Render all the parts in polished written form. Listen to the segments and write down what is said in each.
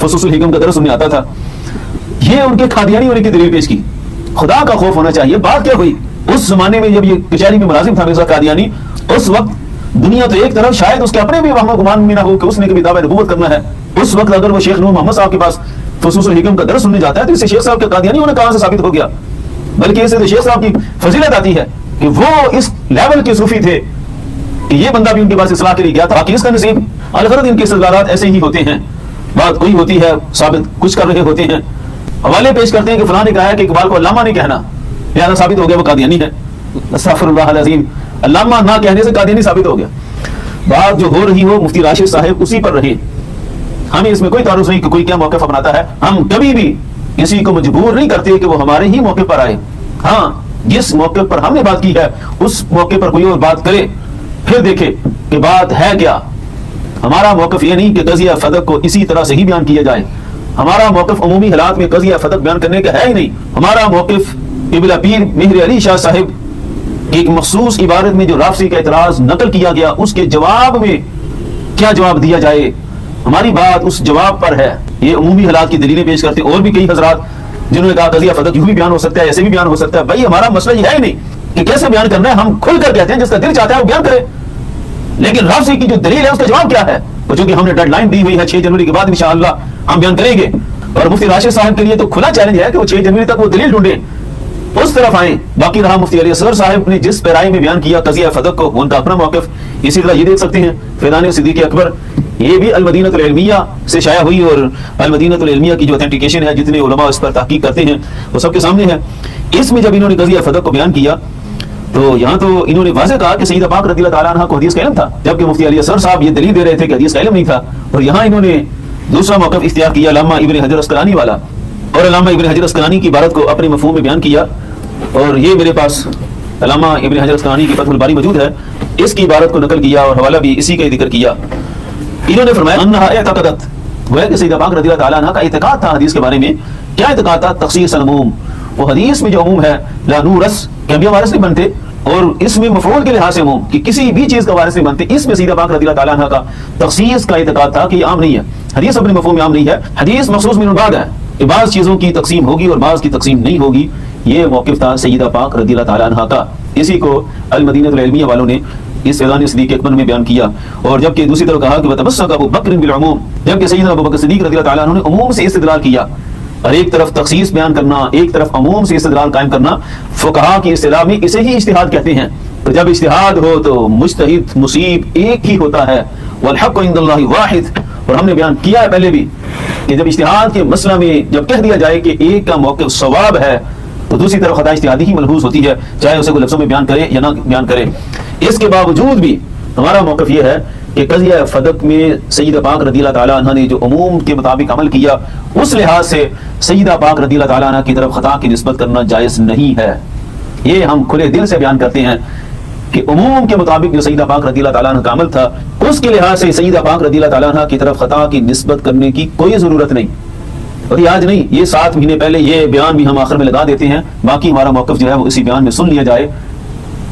فصوص الحکم کا درس انہیں آتا تھا. یہ ان کے قادیانی ہونے کی دلیل پیش کی. خدا کا خوف ہونا چاہیے. بات کیا ہوئی اس زمانے میں جب یہ کچہری میں ملازم تھا مرزا قادیانی، اس وقت دنیا تو ایک طرف، شاید اس کے اپنے بھی وہم و گمان میں نہ ہو کہ اس نے کبھی دعویٰ نبوت کرنا ہے. اس وقت اگر وہ شیخ نور محمد صاحب کے پاس فصوص الحکم کا درس سننے جاتا ہے تو اسے شیخ صاحب کے قادیانی ہونے کہاں سے ثابت ہو گیا؟ بلکہ اسے تو شیخ صاحب کی فضیلت آتی ہے کہ وہ اس لیول کے صوفی تھے کہ یہ بندہ بھی ان کے پاس اصلاح کے لیے گیا تھا. باقی اس کا نصیب الغرض ان کے استدلالات ایسے ہی ہوتے ہیں. بات کوئی ہوتی ہے، ثابت کچھ کر رہے ہوتے ہیں، حوالے پیش کرتے ہیں کہ فلاں نے کہا ہے کہ اقبال کو علامہ نہیں کہنا، لہذا ثابت ہو گیا وہ قادیانی ہے. استغفر اللہ العظیم، علامہ نہ کہنے سے قادیانی ثابت ہو گیا. بات جو ہو رہی ہو مفتی راشد صاحب اسی پر رہے. ہمیں اس میں کوئی تعارض نہیں کہ کوئی کیا موقف اپناتا ہے. ہم کبھی بھی کسی کو مجبور نہیں کرتے کہ وہ ہمارے ہی موقع پر آئے. ہاں، جس موقع پر ہم نے بات کی ہے اس موقع پر کوئی اور بات کرے، پھر دیکھے کہ بات ہے کیا. ہمارا موقف یہ نہیں کہ قضیہ فدق کو اسی طرح سے ہی بیان کیا جائے. ہمارا موقف عمومی حالات میں قضیہ فدق بیان کرنے کا ہے ہی نہیں. ہمارا موقف قبلہ پیر مہر علی شاہ صاحب کی ایک مخصوص عبارت میں جو رافضی کا اعتراض نقل کیا گیا اس کے جواب میں کیا جواب دیا جائے، ہماری بات اس جواب پر ہے. یہ عمومی حالات کی دلیلیں پیش کرتے ہیں. اور بھی کئی حضرات جنہوں نے کہا قضیہ فدق یوں بھی بیان ہو سکتا ہے، ایسے بھی بیان ہو سکتا ہے. بھائی ہمارا مسئلہ یہ ہے ہی نہیں کہ کیسے بیان کرنا ہے. ہم کھل کر کہتے ہیں جس کا دل چاہتا ہے وہ بیان کرے، لیکن رافضی کی جو دلیل ہے اس کا جواب کیا ہے؟ چونکہ ہم نے ڈیڈ لائن دی ہوئی ہے 6 جنوری کے بعد انشاءاللہ ہم بیان کریں گے. اور مفتی راشد صاحب کے لیے تو کھلا چیلنج ہے کہ وہ 6 جنوری تک وہ دلیل ڈھونڈیں، اس طرف آئیں. باقی رہا مفتی علی اصغر صاحب نے جس پیرائی میں بیان کیا قضیہ فدق کو، ان کا اپنا موقف. اسی طرح یہ دیکھ سکتے ہیں فیضان صدیق اکبر، یہ بھی المدینہ العلمیہ سے شائع ہوئی، اور المدینہ العلمیہ کی جو اتھینٹیکیشن ہے جتنے علماء اس پر تحقیق کرتے ہیں وہ سب کے سامنے ہے. اس میں جب انہوں نے قضیہ فدق کو بیان کیا تو یہاں تو انہوں نے واضح کہا کہ سیدہ پاک رضی اللہ تعالیٰ عنہ کو حدیث کا علم تھا، جبکہ مفتی علی اصغر صاحب یہ دلیل دے رہے تھے کہ حدیث کا علم نہیں تھا. اور یہاں انہوں نے دوسرا موقف اختیار کیا علامہ ابن حجر اسقلانی والا، اور علامہ ابن حجر اسقلانی کی عبارت کو اپنے مفہوم میں بیان کیا. اور یہ میرے پاس علامہ ابن حجر اسقلانی کی فتح الباری موجود ہے، اس کی عبارت کو نقل کیا اور حوالہ بھی اسی کا ذکر کیا. انہوں نے فرمایا انہا اعتقدت، وہ ہے کہ سیدہ پاک رضی اللہ تعالیٰ عنہ کا اعتقاد تھا حدیث کے بارے میں. کیا اعتقاد تھا؟ تخصیص العموم. وہ حدیث میں جو عموم ہے لا نورث، کہ انبیاء وارث نہیں بنتے، اور اس میں مفعول کے لحاظ سے عموم کہ کسی بھی چیز کا وارث نہیں بنتے، اس میں سیدہ پاک رضی اللہ تعالیٰ عنہ کا تخصیص کا اعتقاد تھا کہ یہ عام نہیں ہے. حدیث اپنے مفہوم میں عام نہیں ہے، حدیث مخصوص من بعد ہے کہ بعض چیزوں کی تقسیم ہوگی اور بعض کی تقسیم نہیں ہوگی. یہ موقف تھا سیدہ پاک رضی اللہ تعالیٰ عنہ کا. اسی کو المدینہ العلمیہ والوں نے اس فیضان صدیق اکبر میں بیان کیا. اور جبکہ دوسری طرف کہا کہ وتمسک ابو بکر بالعموم، جبکہ سیدنا ابو بکر صدیق رضی اللہ تعالیٰ عنہ نے عموم سے استدلال کیا. اور ایک طرف تخصیص بیان کرنا، ایک طرف عموم سے استدلال قائم کرنا، فقہا کی اصطلاح میں اسے ہی اجتہاد کہتے ہیں. تو جب اجتہاد ہو تو مجتہد مصیب ایک ہی ہوتا ہے، والحق عند اللہ واحد. اور ہم نے بیان کیا ہے پہلے بھی کہ جب اجتہاد کے مسئلہ میں جب کہہ دیا جائے کہ ایک کا موقف صواب ہے تو دوسری طرف خطا اجتہادی ہی ملحوظ ہوتی ہے، چاہے اسے کوئی لفظوں میں بیان کرے یا نہ بیان کرے. اس کے باوجود بھی ہمارا موقف یہ ہے کہ قضیہ فدق میں سیدہ پاک رضی اللہ تعالیٰ عنہ نے جو عموم کے مطابق عمل کیا، اس لحاظ سے سیدہ پاک رضی اللہ تعالیٰ عنہ کی طرف خطا کی نسبت کرنا جائز نہیں ہے. یہ ہم کھلے دل سے بیان کرتے ہیں کہ عموم کے مطابق جو سیدہ پاک رضی اللہ تعالیٰ عنہ کا عمل تھا اس کے لحاظ سے سیدہ پاک رضی اللہ تعالیٰ عنہ کی طرف خطا کی نسبت کرنے کی کوئی ضرورت نہیں. اور یہ آج نہیں، یہ 7 مہینے پہلے یہ بیان بھی ہم آخر میں لگا دیتے ہیں. باقی ہمارا موقف جو ہے وہ اسی بیان میں سن لیا جائے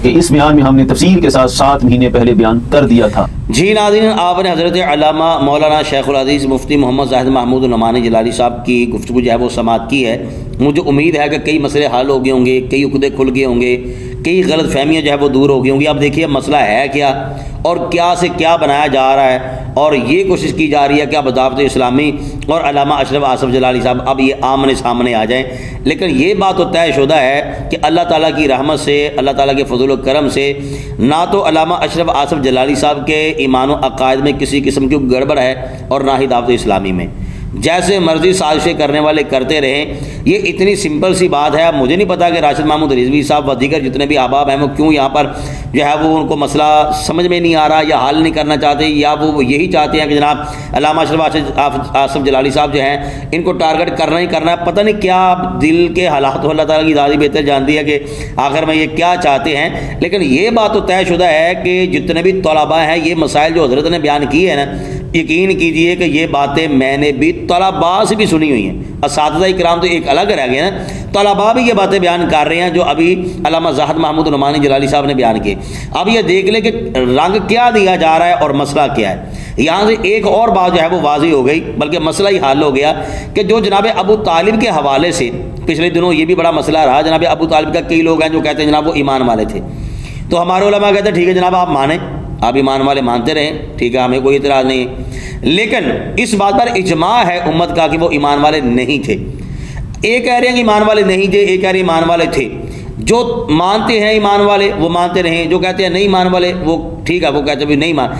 کہ اس بیان میں ہم نے تفصیل کے ساتھ 7 مہینے پہلے بیان کر دیا تھا. جی ناظرین، آپ نے حضرت علامہ مولانا شیخ الحدیث مفتی محمد زاہد محمود النعمانی جلالی صاحب کی گفتگو جو ہے وہ سماعت کی ہے. مجھے امید ہے کہ کئی مسئلے حل ہو گئے ہوں گے، کئی عقدے کھل گئے ہوں گے، کئی غلط فہمیاں جو ہے وہ دور ہو گئی ہوں گی. اب دیکھیے مسئلہ ہے کیا اور کیا سے کیا بنایا جا رہا ہے، اور یہ کوشش کی جا رہی ہے کہ اب دعوت اسلامی اور علامہ اشرف آصف جلالی صاحب اب یہ آمنے سامنے آ جائیں. لیکن یہ بات تو طے شدہ ہے کہ اللہ تعالیٰ کی رحمت سے، اللہ تعالیٰ کے فضل و کرم سے نہ تو علامہ اشرف آصف جلالی صاحب کے ایمان و عقائد میں کسی قسم کی گڑبڑ ہے اور نہ ہی دعوت اسلامی میں. جیسے مرضی سازشیں کرنے والے کرتے رہیں. یہ اتنی سمپل سی بات ہے. مجھے نہیں پتا کہ راشد محمود رضوی صاحب و دیگر جتنے بھی احباب ہیں وہ کیوں یہاں پر جو ہے وہ ان کو مسئلہ سمجھ میں نہیں آ رہا یا حل نہیں کرنا چاہتے، یا وہ یہی چاہتے ہیں کہ جناب علامہ اشرف آصف جلالی صاحب جو ہیں ان کو ٹارگٹ کرنا ہی کرنا ہے. پتہ نہیں کیا دل کے حالات اللہ تعالیٰ کی ذات بہتر جانتی ہے کہ آخر میں یہ کیا چاہتے ہیں. لیکن یہ بات تو طے شدہ ہے کہ جتنے بھی طلباء ہیں یہ مسائل جو حضرت نے بیان کیے ہیں نا، یقین کیجئے کہ یہ باتیں میں نے بھی طلباء سے بھی سنی ہوئی ہیں، اساتذہ اکرام تو ایک الگ رہ گئے نا، طلباء بھی یہ باتیں بیان کر رہے ہیں جو ابھی علامہ زاہد محمود نعمانی جلالی صاحب نے بیان کیے۔ اب یہ دیکھ لیں کہ رنگ کیا دیا جا رہا ہے اور مسئلہ کیا ہے۔ یہاں سے ایک اور بات جو ہے وہ واضح ہو گئی، بلکہ مسئلہ ہی حل ہو گیا کہ جو جناب ابو طالب کے حوالے سے پچھلے دنوں یہ بھی بڑا مسئلہ رہا، جناب ابو طالب کا کئی لوگ ہیں جو کہتے ہیں جناب وہ ایمان والے تھے، تو ہمارے علماء کہتے ہیں ٹھیک ہے جناب آپ مانیں، آپ ایمان والے مانتے رہیں، ٹھیک ہے ہمیں کوئی اعتراض نہیں ہے، لیکن اس بات پر اجماع ہے امت کا کہ وہ ایمان والے نہیں تھے۔ ایک کہہ رہے ہیں کہ ایمان والے نہیں تھے، ایک کہہ رہے ہیں ایمان والے تھے۔ جو مانتے ہیں ایمان والے وہ مانتے رہیں، جو کہتے ہیں نہیں ایمان والے وہ ٹھیک ہے وہ کہتے ہیں بھی نہیں مان،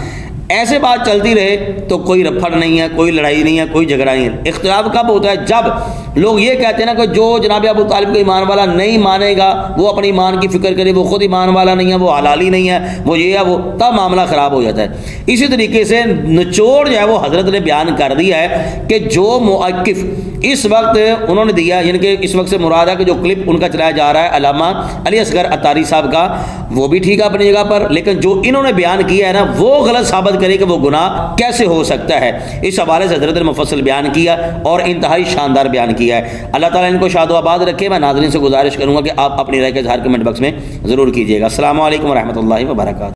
ایسے بات چلتی رہے تو کوئی رفڑ نہیں ہے، کوئی لڑائی نہیں ہے، کوئی جھگڑا نہیں ہے۔ اختلاف کب ہوتا ہے؟ جب لوگ یہ کہتے ہیں نا کہ جو جناب ابو طالب کو ایمان والا نہیں مانے گا وہ اپنی ایمان کی فکر کرے، وہ خود ایمان والا نہیں ہے، وہ حلالی نہیں ہے، وہ یہ ہے وہ، تب معاملہ خراب ہو جاتا ہے۔ اسی طریقے سے نچوڑ جو ہے وہ حضرت نے بیان کر دیا ہے کہ جو موقف اس وقت انہوں نے دیا، یعنی کہ اس وقت سے مراد ہے کہ جو کلپ ان کا چلایا جا رہا ہے علامہ علی اصغر عطاری صاحب کا، وہ بھی ٹھیک ہے اپنی جگہ پر، لیکن جو انہوں نے بیان کیا ہے نا وہ غلط ثابت کرے کہ وہ گناہ کیسے ہو سکتا ہے۔ اس حوالے سے حضرت نے مفصل بیان کیا اور انتہائی شاندار بیان کیا ہے۔ اللہ تعالیٰ ان کو شاد و آباد رکھے۔ میں ناظرین سے گزارش کروں گا کہ آپ اپنی رائے کا اظہار کمنٹ باکس میں ضرور کیجیے گا۔ السلام علیکم ورحمۃ اللہ وبرکاتہ۔